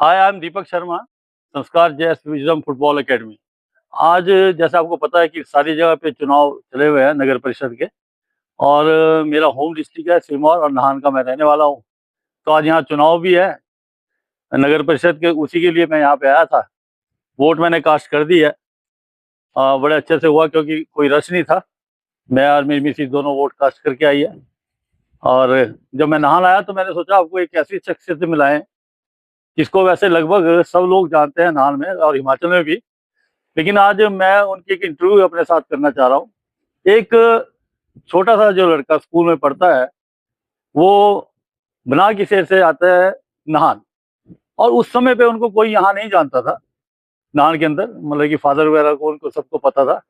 Hi, I am Deepak Sharma, संस्कार जैस wisdom football academy. आज जैसा आपको पता है कि सारी जगह पे चुनाव चले हुए हैं नगर परिषद के। और मेरा होम डिस्ट्रिक्ट है सिरमौर और नाहन का मैं रहने वाला हूँ। तो आज यहाँ चुनाव भी है नगर परिषद के, उसी के लिए मैं यहाँ पे आया था। वोट मैंने कास्ट कर दी है। बड़े अच्छे से हुआ क्योंकि कोई रश नहीं था। मैं और मेरी मिसेज दोनों वोट कास्ट करके आई है। और जब मैं नाहन आया तो मैंने सोचा आपको एक ऐसी शख्सियत से मिलाएं जिसको वैसे लगभग सब लोग जानते हैं नाहन में और हिमाचल में भी। लेकिन आज मैं उनकी एक इंटरव्यू अपने साथ करना चाह रहा हूँ। एक छोटा सा जो लड़का स्कूल में पढ़ता है, वो बना की शहर से आता है नाहन। और उस समय पे उनको कोई यहाँ नहीं जानता था। नाहन के अंदर मतलब कि फादर वगैरह को उनको सबको पता था।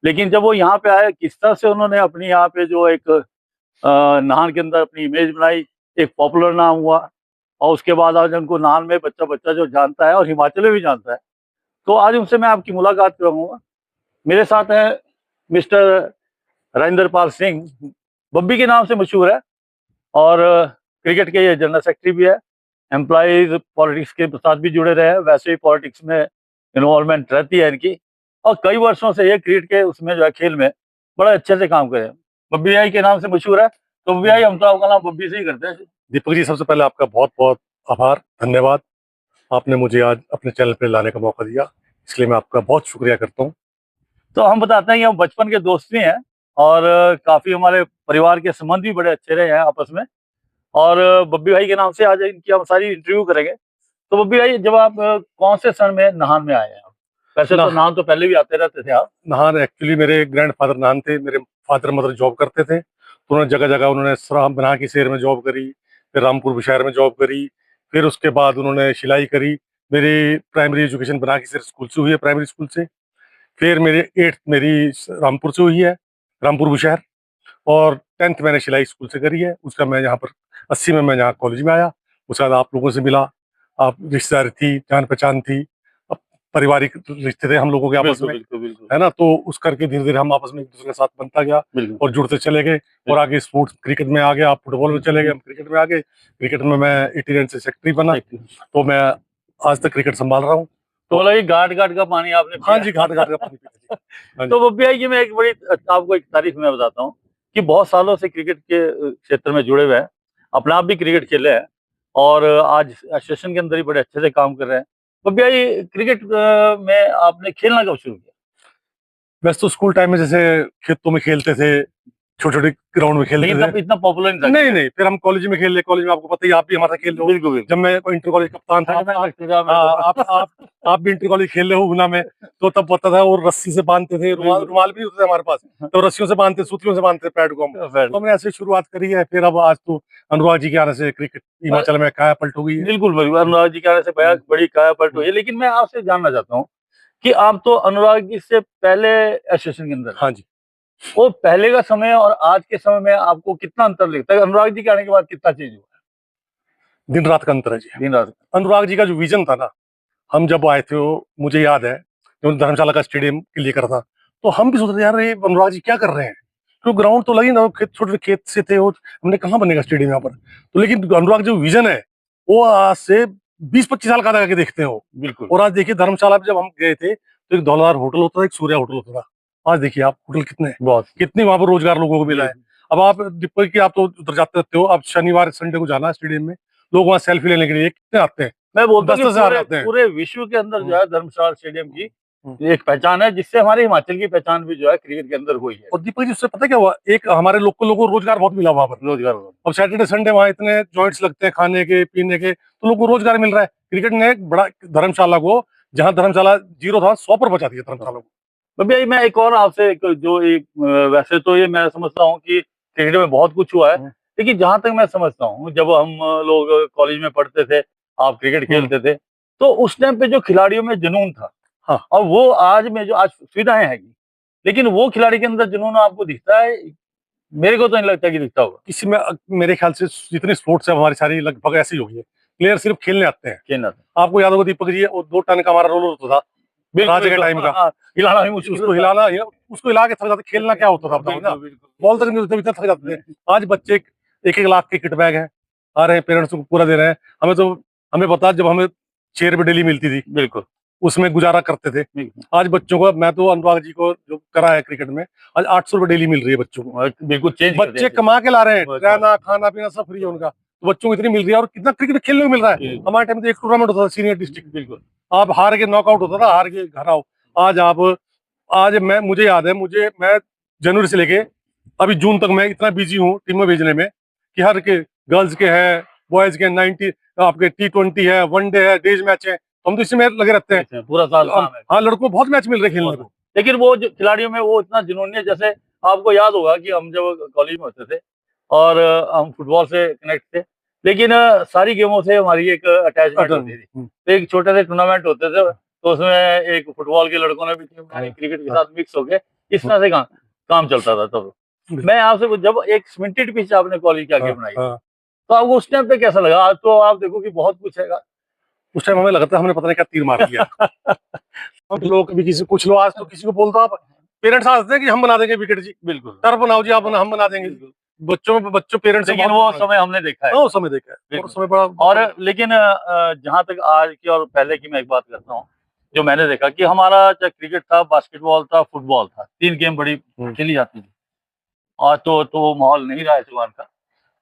लेकिन जब वो यहाँ पे आए, किस तरह से उन्होंने अपनी यहाँ पे जो एक नाहन के अंदर अपनी इमेज बनाई, एक पॉपुलर नाम हुआ। और उसके बाद आज उनको नाहन में बच्चा बच्चा जो जानता है और हिमाचल में भी जानता है। तो आज उनसे मैं आपकी मुलाकात कराऊंगा। मेरे साथ है मिस्टर राजेंद्र पाल सिंह, बब्बी के नाम से मशहूर है। और क्रिकेट के ये जनरल सेक्रेटरी भी है। एम्प्लॉज पॉलिटिक्स के साथ भी जुड़े रहे हैं, वैसे ही पॉलिटिक्स में इन्वॉल्वमेंट रहती है इनकी। और कई वर्षों से ये क्रिकेट के उसमें जो है खेल में बड़ा अच्छे से काम करे हैं। बब्बी आई के नाम से मशहूर है। तो बब्बी आई, हम तो आपका नाम बब्बी से ही करते हैं। दीपक जी, सबसे पहले आपका बहुत बहुत आभार, धन्यवाद। आपने मुझे आज अपने चैनल पे लाने का मौका दिया, इसलिए मैं आपका बहुत शुक्रिया करता हूँ। तो हम बताते हैं कि हम बचपन के दोस्त भी हैं। और काफ़ी हमारे परिवार के संबंध भी बड़े अच्छे रहे हैं आपस में। और बब्बी भाई के नाम से आज इनकी हम सारी इंटरव्यू करेंगे। तो बब्बी भाई, जब आप कौन से सन में नाहन में आए हैं? वैसे तो नाहन तो पहले भी आते रहते थे आप। नाहन एक्चुअली मेरे ग्रैंडफादर नाहन थे। मेरे फादर मदर जॉब करते थे, तो उन्होंने जगह जगह उन्होंने सराम बना की शहर में जॉब करी, फिर रामपुर शहर में जॉब करी, फिर उसके बाद उन्होंने सिलाई करी। मेरी प्राइमरी एजुकेशन बना की शहर स्कूल से हुई है, प्राइमरी स्कूल से। फिर मेरी 8th मेरी रामपुर से हुई है, रामपुर बुशहर। और 10th मैंने सिलाई स्कूल से करी है। उसका मैं यहाँ पर 80 में मैं यहाँ कॉलेज में आया। उसके बाद आप लोगों से मिला, आप रिश्तेदारी थी, जान पहचान थी, अब पारिवारिक रिश्ते थे हम लोगों के आपस में, बिल्कुल बिल्कुल। है ना। तो उस करके धीरे धीरे हम आपस में एक दूसरे के साथ बनता गया और जुड़ते चले गए। और आगे स्पोर्ट्स क्रिकेट में आ गए, आप फुटबॉल में चले गए, हम क्रिकेट में आ गए। क्रिकेट में मैं 89 से सेक्रेटरी बना, तो मैं आज तक क्रिकेट संभाल रहा हूँ। तो बोला ये घाट घाट का पानी आपने हाँ जी, घाट घाट का पानी पीते जी। तो बब्बी भाई की मैं एक बड़ी आपको एक तारीफ मैं बताता हूँ कि बहुत सालों से क्रिकेट के क्षेत्र में जुड़े हुए हैं। अपना आप भी क्रिकेट खेले हैं और आज एसोसिएशन के अंदर ही बड़े अच्छे से काम कर रहे हैं। बब्बी भाई, क्रिकेट में आपने खेलना कब शुरू किया? वैसे तो स्कूल टाइम में जैसे खेतों में खेलते थे, छोटे छोटे ग्राउंड में खेलते लेकिन तब थे। इतना पॉपुलर नहीं था। नहीं नहीं, फिर हम कॉलेज में खेल ले। कॉलेज में आपको पता ही, आप भी हमारा खेल रहे हो। बिल्कुल बिल्कुल। जब मैं इंटर कॉलेज कप्तान था, आप भी इंटर कॉलेज खेल रहे हो ऊना में, तो तब पता था। और रस्सी से बांधते थे, रुमाल भी होते थे हमारे पास, तो रस्सियों से बांधते, सूतियों से बांधते पैड को हम। तो हमने ऐसे शुरुआत करी है। फिर अब आज तो अनुराग जी के आने से क्रिकेट हिमाचल में काया पलट हो गई है। बिल्कुल बिल्कुल, अनुराग जी के आने से बड़ी काया पलट हुई है। लेकिन मैं आपसे जानना चाहता हूँ कि आप तो अनुराग जी से पहले एसोसिएशन के अंदर। हाँ जी। वो पहले का समय और आज के समय में आपको कितना अंतर लगता है? अनुराग जी के आने के बाद कितना चेंज हुआ? दिन रात का अंतर है जी। दिन रात। अनुराग जी का जो विजन था ना, हम जब आए थे, मुझे याद है, जो धर्मशाला का स्टेडियम के लिए करा था, तो हम भी सोच रहे थे, यार ये अनुराग जी क्या कर रहे हैं। तो ग्राउंड तो लगी ना, खेत छोटे खेत से थे, और हमने कहाँ बनेगा स्टेडियम यहाँ पर। तो लेकिन अनुराग जो विजन है, वो आज से 20-25 साल का आगे देखते हो। बिल्कुल। और आज देखिए, धर्मशाला पे जब हम गए थे, तो एक धौलाधार होटल होता था, एक सूर्या होटल होता था। आज देखिए आप, होटल कितने हैं, बहुत कितने वहां पर रोजगार लोगों को मिला है। अब आप दीपक की, आप तो उधर जाते रहते हो, आप शनिवार संडे को जाना स्टेडियम में, लोग वहाँ सेल्फी लेने के लिए कितने आते हैं। मैं बोलता हूँ 10-10 हजार आते हैं। पूरे विश्व के अंदर जो है धर्मशाला स्टेडियम की एक पहचान है, जिससे हमारे हिमाचल की पहचान भी जो है क्रिकेट के अंदर हुई है। और दीपक जी, उससे पता क्या हुआ, एक हमारे लोगों को रोजगार बहुत मिला वहां पर। रोजगार। अब सैटरडे संडे वहाँ इतने जॉइंट्स लगते हैं खाने के पीने के, तो लोगों को रोजगार मिल रहा है। क्रिकेट ने एक बड़ा धर्मशाला को, जहाँ धर्मशाला 0 था, 100 पर पहुंचा दिया धर्मशाला को। तो भैया मैं एक और आपसे जो एक वैसे तो ये मैं समझता हूँ कि क्रिकेट में बहुत कुछ हुआ है। लेकिन जहां तक मैं समझता हूँ, जब हम लोग कॉलेज में पढ़ते थे, आप क्रिकेट खेलते थे, तो उस टाइम पे जो खिलाड़ियों में जुनून था, हाँ, और वो आज में जो आज सुविधाएं हैं, लेकिन वो खिलाड़ी के अंदर जुनून आपको दिखता है? मेरे को तो नहीं लगता कि दिखता होगा। इसी में मेरे ख्याल से जितनी स्पोर्ट्स है हमारी सारी लगभग ऐसी हो गई है। प्लेयर सिर्फ खेलने आते हैं। खेलना था। आपको याद होगा दीपक जी, वो 2 टन का हमारा रोल होता था राज के टाइम का। हिलाना ही मुश्किल, उसको हिलाना, उसको हिला के थक जाते। खेलना क्या होता था बताओ ना, बॉल तक नहीं होती, इतना थक जाते थे। आज बच्चे 1-1 लाख के किट बैग है, आ रहे हैं, पेरेंट्स को पूरा दे रहे हैं। हमें पता, जब हमें चेयर पे डेली मिलती थी, बिल्कुल उसमें गुजारा करते थे। बिल्कुल आज बच्चों को, मैं तो अनुराग जी को जो करा है क्रिकेट में, आज 800 रुपए डेली मिल रही है बच्चों को। और बिल्कुल चेंज कर बच्चे दिया कमा के ला रहे हैं, बहुत रहना खाना पीना सब फ्री है उनका, तो बच्चों को इतनी मिल रही है और कितना क्रिकेट खेलने को मिल रहा है। बिल्कुल हमारे टाइम तो एक टूर्नामेंट होता था सीनियर डिस्ट्रिक्ट, बिल्कुल आप हार के नॉकआउट होता था, हार के घर आओ। आज आप, आज मैं, मुझे याद है, मैं जनवरी से लेके अभी जून तक मैं इतना बिजी हूँ टीम में भेजने में कि हर के गर्ल्स के हैं, बॉयज के 90, आपके T20 है, वनडे है, डेज मैच है, तो हम तो इसी में लगे रहते हैं। पूरा साल काम है। हाँ, लड़कों को बहुत मैच मिल रहे हैं खेलने को। लेकिन वो जो खिलाड़ियों में वो इतना जुनून है, जैसे आपको याद होगा कि हम जब कॉलेज में होते थे और हम फुटबॉल से कनेक्ट थे, लेकिन सारी गेमों से हमारी एक अटैचमेंट होती थी। तो एक छोटे से टूर्नामेंट होते थे, तो उसमें एक फुटबॉल के लड़कों ने भी टीम बनाई, क्रिकेट के साथ मिक्स होके इस तरह से काम चलता था। तब मैं आपसे, जब एक सीमेंटेड पिच आपने कॉलेज के आगे बनाई, तो आपको उस टाइम पे कैसा लगा? आज तो आप देखो कि बहुत कुछ है। उस टाइम हमें लगा था हमने पता नहीं क्या तीर मार दिया। हम लोग कभी किसी, कुछ लोग आज तो किसी को बोलता, आप पेरेंट्स आते हैं कि हम बना देंगे विकेट जी, बिल्कुल टर्फ बनाओ जी, आप हम बना देंगे। बच्चों पेरेंट्स, लेकिन वो समय हमने देखा है। वो समय देखा है, और समय बड़ा। और लेकिन जहाँ तक आज की और पहले की मैं एक बात करता हूँ, जो मैंने देखा कि हमारा चाहे क्रिकेट था, बास्केटबॉल था, फुटबॉल था, 3 गेम बड़ी खेली जाती थी। और तो माहौल नहीं रहा इस बार का।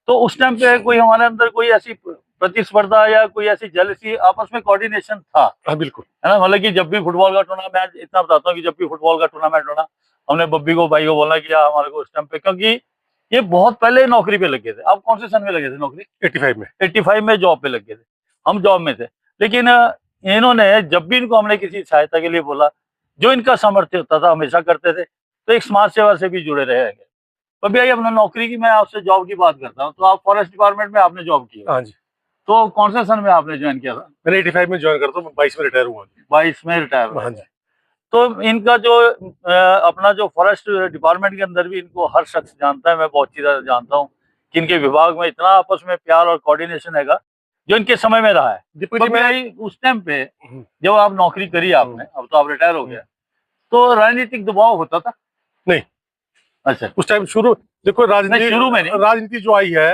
तो उस टाइम पे कोई हमारे अंदर कोई ऐसी प्रतिस्पर्धा या कोई ऐसी जेलसी, आपस में कोऑर्डिनेशन था। हाँ बिल्कुल, है ना? मतलब कि जब भी फुटबॉल का टूर्नामेंट, मैं इतना बताता हूँ कि जब भी फुटबॉल का टूर्नामेंट होना, हमने बब्बी को, भाई को बोला कि यार हमारे को उस टाइम पे, क्योंकि ये बहुत पहले नौकरी पे लगे थे। आप कौन से सन में लगे थे नौकरी? 85 में। 85 में जॉब पे लगे थे, हम जॉब में थे। लेकिन इन्होंने जब भी इनको हमने किसी सहायता के लिए बोला, जो इनका सामर्थ्य होता था हमेशा करते थे। तो एक समाज सेवा से भी जुड़े रहे हैं। तो भैया, अपना नौकरी की, मैं आपसे जॉब की बात करता हूँ, तो आप फॉरेस्ट डिपार्टमेंट में आपने जॉब की है। हाँ जी, तो कौन से सन में आपने ज्वाइन किया था? मैंने 85 में ज्वाइन करता हूँ, 22 में रिटायर हुआ। 22 में रिटायर हुआ। हाँ जी। तो इनका जो अपना जो फॉरेस्ट डिपार्टमेंट के अंदर भी इनको हर शख्स जानता है, मैं बहुत अच्छी तरह जानता हूँ कि इनके विभाग में इतना आपस में प्यार और कोऑर्डिनेशन हैगा, जो इनके समय में रहा है। दीपक जी, मैं उस टाइम पे जब आप नौकरी करी आपने, अब तो आप रिटायर हो गया, तो राजनीतिक दबाव होता था? नहीं। अच्छा, उस टाइम शुरू, देखो राजनीति, शुरू में नहीं। राजनीति जो आई है,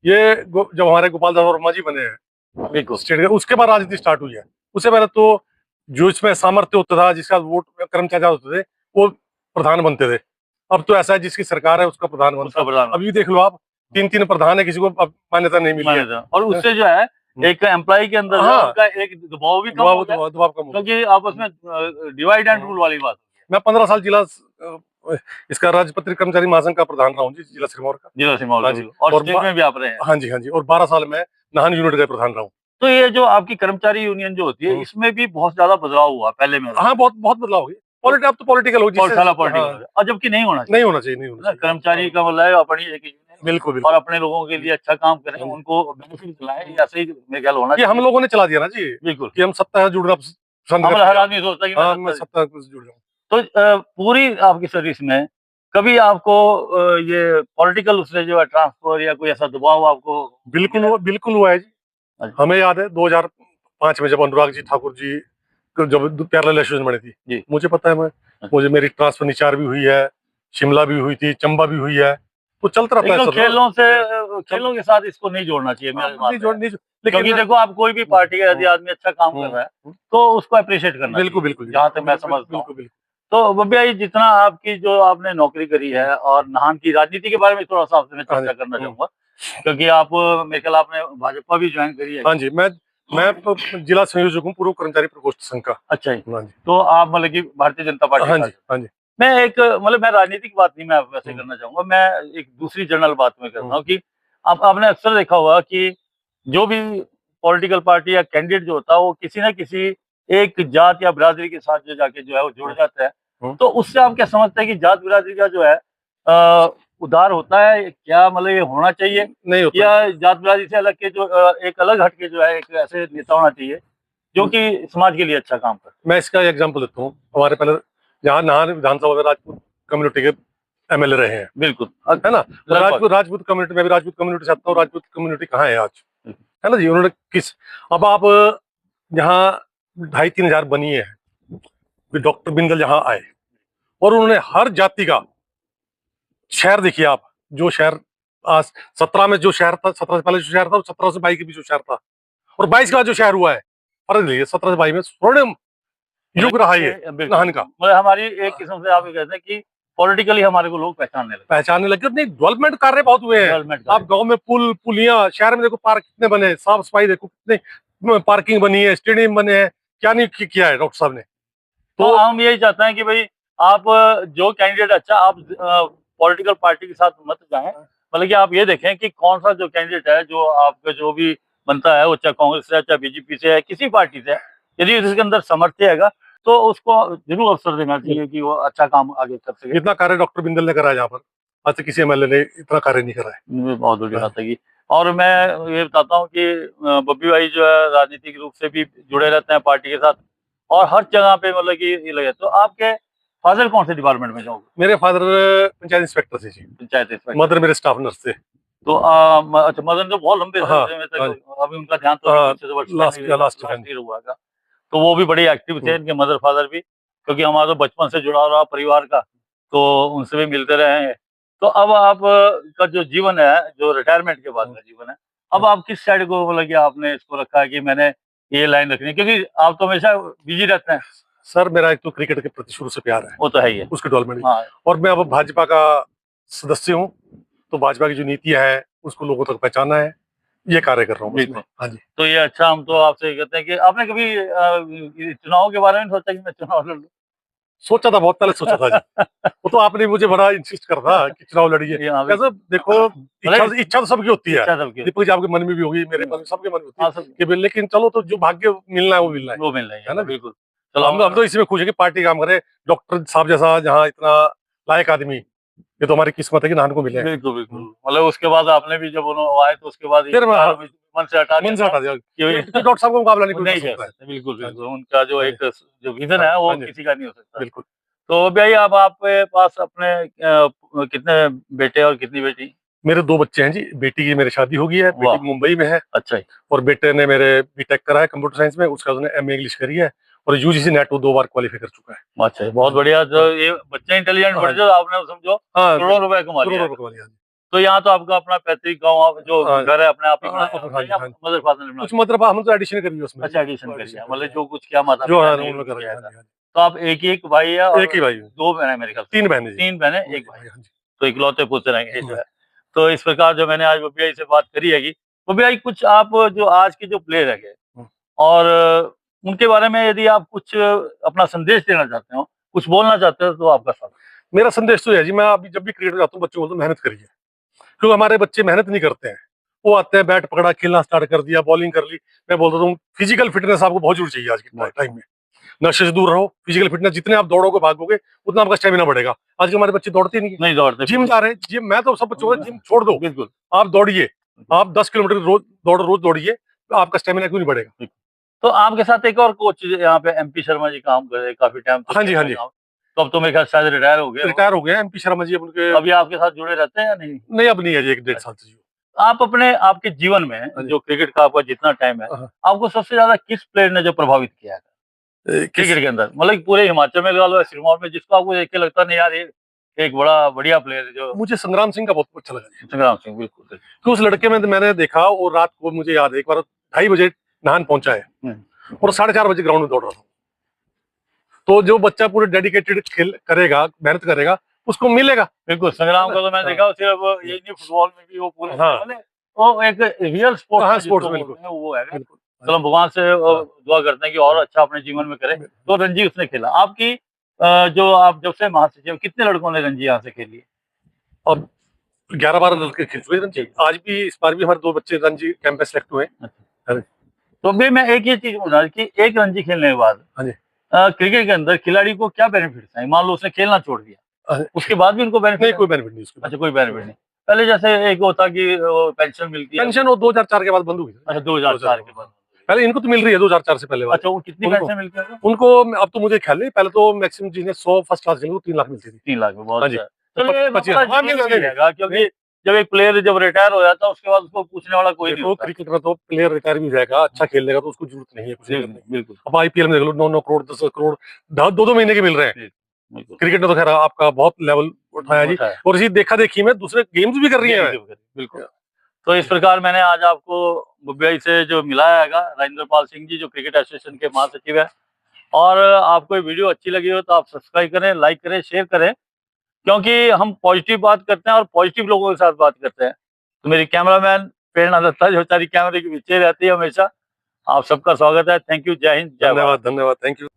ये जब हमारे गोपाल दास वर्मा जी बने हैं बिल्कुल, स्टेट के, उसके बाद राजनीति स्टार्ट हुई है। उससे पहले तो जो इसमें सामर्थ्य होता था, जिसका वोट कर्मचारी होते थे, वो प्रधान बनते थे। अब तो ऐसा है, जिसकी सरकार है उसका प्रधान बनता है। अभी देख लो आप, 3 प्रधान है, किसी को मान्यता नहीं मिली है। और उससे जो है एक एम्प्लॉय के अंदर उनका एक दबाव भी कम हो गया, क्योंकि आपस में डिवाइड एंड रूल वाली बात। मैं 15 साल जिला इसका राजपत्रित कर्मचारी महासंघ का प्रधान रहा हूँ जी, जिला सिरमौर का। जिला सिरमौर हाँ जी, और स्टेट में भी आप रहे हैं। हाँ जी, हाँ जी, और 12 साल में नाहन यूनिट का प्रधान रहा हूँ। तो ये जो आपकी कर्मचारी यूनियन जो होती है, इसमें भी बहुत ज्यादा बदलाव हुआ पहले में। हाँ, बहुत बदलाव हो गया। अब तो पॉलिटिकल हो, पॉलिटिकल, और जबकि नहीं होना चाहिए। नहीं होना चाहिए, नहीं होना चाहिए। कर्मचारी का मतलब अपनी एक यूनियन, बिल्कुल और अपने लोगों के लिए अच्छा काम करें, उनको बेनिफिट दिलाएं, ऐसे ही मेरे ख्याल होना चाहिए। हम लोगों ने चला दिया ना जी, बिल्कुल, कि हम सत्ता से जुड़ना पसंद करते हैं। हर आदमी सोचता है कि मैं सत्ता से जुड़ जाऊँ। तो पूरी आपकी सर्विस में कभी आपको ये पॉलिटिकल उससे जो है ट्रांसफर या कोई ऐसा दबाव आपको? बिल्कुल हुआ है जी। हमें याद है 2005 में जब अनुराग जी ठाकुर जी जब पैरेलल एसोसिएशन बनी थी, मुझे पता है, मुझे मेरी ट्रांसफर निचार भी हुई है, शिमला भी हुई थी, चंबा भी हुई है, तो चलता रहता है। खेलों के साथ इसको नहीं जोड़ना चाहिए मेरे हिसाब से। क्योंकि देखो, आप कोई भी पार्टी का यदि आदमी अच्छा काम कर रहा है तो उसको अप्रिशिएट करना चाहिए। बिल्कुल, जहाँ तक मैं समझता हूँ। तो भैया, ये जितना आपकी जो आपने नौकरी करी है, और नाहन की राजनीति के बारे में थोड़ा सा आपसे मैं चर्चा करना चाहूंगा, क्योंकि आप, मेरे ख्याल आपने भाजपा भी ज्वाइन करी है। हाँ जी, मैं जिला संयोजक हूँ पूर्व कर्मचारी प्रकोष्ठ संघ का। अच्छा जी, तो आप मतलब कि भारतीय जनता पार्टी? हाँ जी, हाँ जी। मैं एक, मतलब मैं राजनीति की बात नहीं मैं वैसे करना चाहूंगा, मैं एक दूसरी जनरल बात में करता हूँ कि आपने अक्सर देखा होगा कि जो भी पॉलिटिकल पार्टी या कैंडिडेट जो होता है, वो किसी न किसी एक जात या बिरादरी के साथ जो जाके जो है वो जुड़ जाता है। तो उससे आप क्या समझते हैं कि जात बिरादरी का जो है उद्धार होता है क्या? मतलब ये होना चाहिए नहीं होता, या जात बिरादरी से अलग के जो एक अलग हट के जो है एक ऐसे नेता होना चाहिए जो कि समाज के लिए अच्छा काम करे? मैं इसका एग्जाम्पल देता हूँ। हमारे पहले यहाँ नाहन विधानसभा में राजपूत कम्युनिटी के एमएलए रहे हैं। बिल्कुल, है ना। राजपूत कम्युनिटी में भी, राजपूत कम्युनिटी से आता हूँ। राजपूत कम्युनिटी कहाँ है आज, है ना जी। उन्होंने किस, अब आप यहाँ 2,500-3 हजार बनी है, डॉक्टर बिंदल यहाँ आए और उन्होंने हर जाति का शहर, देखिए आप, जो शहर आज 17 में जो शहर था, 17 से पहले जो शहर था, 17 से 22 के बीच जो शहर था, और 22 के बाद जो शहर हुआ है, फर्ज नहीं है, 17 भाई में स्वर्णिम युग रहा ये नाहन का। मतलब हमारी एक किस्म से आप ये कहते हैं कि पॉलिटिकली हमारे को लोग पहचानने लगे। नहीं, डेवलपमेंट कार्य बहुत हुए हैं। डेवलपमेंट आप गांव में पुल पुलियां, शहर में देखो पार्क कितने बने, साफ सफाई देखो कितने पार्किंग बनी है, स्टेडियम बने हैं, क्या नहीं किया है डॉक्टर साहब ने। तो हम यही चाहते हैं कि भाई आप जो कैंडिडेट अच्छा, आप पॉलिटिकल पार्टी के साथ मत जाएं, मतलब कि आप ये देखें कि कौन सा जो कैंडिडेट है, जो आपका जो भी बनता है, वो चाहे कांग्रेस से है, चाहे बीजेपी से है, किसी पार्टी से है, यदि उसके अंदर सामर्थ्य है तो उसको जरूर अवसर देना चाहिए कि वो अच्छा काम आगे कर सके। इतना कार्य डॉक्टर बिंदल ने करा है यहाँ पर, आज तक किसी एमएलए ने इतना कार्य नहीं करा है। बहुत बड़ी बात है। और मैं ये बताता हूँ कि बब्बी भाई जो है राजनीतिक रूप से भी जुड़े रहते हैं पार्टी के साथ, और हर जगह पे मतलब कि ये लगे। तो आपके फादर कौन से डिपार्टमेंट में जाओगे? मेरे फादर पंचायत इंस्पेक्टर थे जी। पंचायत इंस्पेक्टर। मदर मेरे स्टाफ नर्स थे। तो अच्छा, मदन तो बहुत लंबे समय तक, अभी उनका ध्यान तो लास्ट ईयर हुआ था। तो वो भी बड़े एक्टिव थे, इनके मदर फादर भी, क्योंकि हमारा तो बचपन से जुड़ा रहा परिवार का, तो उनसे भी मिलते रहे हैं। तो अब आप का जो जीवन है, जो रिटायरमेंट के बाद का जीवन है, अब आप किस साइड को मतलब कि आपने इसको रखा है कि मैंने ये लाइन रखनी है, क्योंकि आप तो हमेशा बिजी रहते हैं? सर मेरा एक तो क्रिकेट के प्रति शुरू से प्यार है, वो तो है ही है, उसके डेवलपमेंट। हाँ। और मैं अब भाजपा का सदस्य हूँ, तो भाजपा की जो नीतियां है उसको लोगों तक पहचाना है, ये कार्य कर रहा हूँ। हाँ जी। तो ये अच्छा, हम तो आपसे ये कहते हैं कि आपने कभी चुनाव के बारे में सोचा कि मैं चुनाव लड़ लूं? सोचा था, बहुत पहले सोचा था जी। वो तो आपने मुझे बड़ा इंसिस्ट कर रहा कि चुनाव लड़िए। कैसे देखो, इच्छा तो सबकी होती है, दीपक जी आपके मन में भी होगी, मेरे मन में, सबके मन में होती है, लेकिन चलो, तो जो भाग्य मिलना है वो मिलना है, वो मिलना है ना। बिल्कुल। चलो, हम तो इसी में खुश है कि पार्टी काम करे, डॉक्टर साहब जैसा जहाँ इतना लायक आदमी, ये तो हमारी किस्मत है कि नाहन को मिले। बिल्कुल बिल्कुल। मतलब उसके बाद आपने भी जब उन्होंने आए तो उसके बाद फिर मन से हटा दिया कि डॉक्टर साहब का मुकाबला नहीं कर सकता। बिल्कुल बिल्कुल, उनका जो एक जो विजन है वो किसी का नहीं हो सकता। बिल्कुल। तो भाई, अब आपके पास अपने कितने बेटे और कितनी बेटी? मेरे 2 बच्चे हैं जी। बेटी की मेरी शादी हो गई है, बेटी मुंबई में है। अच्छा ही। और बेटे ने मेरे बीटेक करा है कंप्यूटर साइंस में, उसका उसने एमए इंग्लिश करी है, और यूजीसी नेट 2 बार क्वालिफाई कर चुका है। अच्छा, बहुत बढ़िया। जो ये बच्चे इंटेलिजेंट बढ़ जाओ, आपने समझो करोड़ों रुपए कमा लिया। तो यहाँ तो आपका अपना पैतृक गाँव जो घर है अपने आप ही, मदर फादर ने? कुछ मतलब हम तो एडिशन करी है उसमें। अच्छा, एडिशन करी है, मतलब जो कुछ किया माता पिता। तो आप एक ही एक भाई है? एक ही भाई। 2 बहनें मेरे ख्याल से? 3 बहनें। 3 बहनें, 1 भाई। तो इकलौते पुत्र रहेंगे जो है। तो इस प्रकार जो मैंने आज बब्बी भाई से बात करी है, बब्बी भाई कुछ आप जो आज के जो प्लेयर है और उनके बारे में यदि आप कुछ अपना संदेश देना चाहते हो, कुछ बोलना चाहते हो, तो आपका स्वागत। मेरा संदेश तो है जी, मैं अभी जब भी क्रिकेट जाता हूँ बच्चों को बोलता हूँ मेहनत करिए, क्योंकि हमारे बच्चे मेहनत नहीं करते हैं। वो आते हैं, बैट पकड़ा, खेलना स्टार्ट कर दिया, बॉलिंग कर ली। मैं बोलता हूँ फिजिकल फिटनेस आपको बहुत जरूरी चाहिए आज के टाइम में। नशे से दूर रहो, फिजिकल फिटनेस, जितने आप दौड़ोगे भागोगे उतना आपका स्टेमिना बढ़ेगा। आज के हमारे बच्चे दौड़ते नहीं दौड़ते, जिम जा रहे हैं। जिम, मैं तो सब बच्चों को जिम छोड़ दो, बिल्कुल आप दौड़िए, आप 10 किलोमीटर रोज दौड़िए, तो आपका स्टेमिना क्यों नहीं बढ़ेगा। तो आपके साथ एक और कोच यहाँ पे एमपी शर्मा जी काम कर रहे काफी टाइम। हाँ जी, हाँ जी। तो अब तो मेरे ख्याल शायद रिटायर हो गए एमपी शर्मा जी। अब उनके अभी आपके साथ जुड़े रहते हैं या नहीं? नहीं, अब नहीं है जी, 1-1.5 साल से। आप अपने आपके जीवन में जो क्रिकेट का आपका जितना टाइम है, आपको सबसे ज्यादा किस प्लेयर ने जो प्रभावित किया है क्रिकेट के अंदर? मतलब पूरे हिमाचल में लगा लो, सिरमौर में, जिसको आपको देख के लगता नहीं यार, एक बड़ा बढ़िया प्लेयर है? जो मुझे संग्राम सिंह का बहुत अच्छा लगा। संग्राम सिंह, बिल्कुल। तो उस लड़के में मैंने देखा, और रात को मुझे याद है एक बार 2:30 बजे नाहन पहुंचा है और 4:30 बजे ग्राउंड में दौड़ रहा था। तो जो बच्चा पूरे डेडिकेटेड खेल करेगा, मेहनत करेगा, उसको मिलेगा। बिल्कुल। संग्राम का तो मैं देखा सिर्फ ये नहीं, फुटबॉल में भी वो पूरे वो एक रियल स्पोर्ट्स वो है। चलो, भगवान से दुआ करते हैं कि और अच्छा अपने जीवन में करे। तो रणजी उसने खेला। आपकी जो आप जब से महासचिव, कितने लड़कों ने रणजी यहाँ से खेली है? अब 11-12 लड़के खेल चुके रणजी। आज भी, इस बार भी हमारे 2 बच्चे रणजी कैंप में सेलेक्ट हुए। तो अभी मैं एक ये चीज बोल रहा कि एक रणजी खेलने के बाद क्रिकेट के अंदर खिलाड़ी को क्या बेनिफिट है? मान लो उसने खेलना छोड़ दिया, उसके बाद भी उनको बेनिफिट? नहीं, कोई बेनिफिट नहीं। अच्छा, कोई बेनिफिट नहीं। पहले जैसे एक होता कि पेंशन मिलती है। पेंशन वो 2004 के बाद बंद हुई। अच्छा, 2004 के बाद। पहले इनको तो मिल रही है 2004 से पहले। अच्छा, वो कितनी पेंशन मिलती है उनको? अब तो मुझे ख्याल नहीं, पहले तो मैक्सिमम जिन्हें 100 फर्स्ट क्लास खेले 3 लाख मिलती थी। 3 लाख में बहुत अच्छा। क्योंकि जब एक प्लेयर जब रिटायर हो जाता है उसके बाद उसको पूछने वाला कोई नहीं होता। क्रिकेट में तो प्लेयर रिटायर भी हो जाएगा, अच्छा खेल लेगा तो उसको जरूरत नहीं है कुछ करने की। बिल्कुल। अब आईपीएल में देख लो, 9-9 करोड़ 10 करोड़ 2-2 महीने के मिल रहे हैं। क्रिकेट में तो खैर आपका बहुत लेवल उठाया जी, और इसी देखा देखी में दूसरे गेम्स भी कर रही है। बिल्कुल। तो इस प्रकार मैंने आज आपको मुंबई से जो मिलाया हैगा, राजेंद्र पाल सिंह जी, जो क्रिकेट एसोसिएशन के महासचिव है। और आपको ये वीडियो अच्छी लगी हो तो आप सब्सक्राइब करें, लाइक करें, शेयर करें, क्योंकि हम पॉजिटिव बात करते हैं और पॉजिटिव लोगों के साथ बात करते हैं। तो मेरी कैमरामैन प्रेरणा दत्ता जो सारी कैमरे के पीछे रहती है हमेशा, आप सबका स्वागत है। Thank you. जय हिंद, जय भारत। धन्यवाद, धन्यवाद, थैंक यू।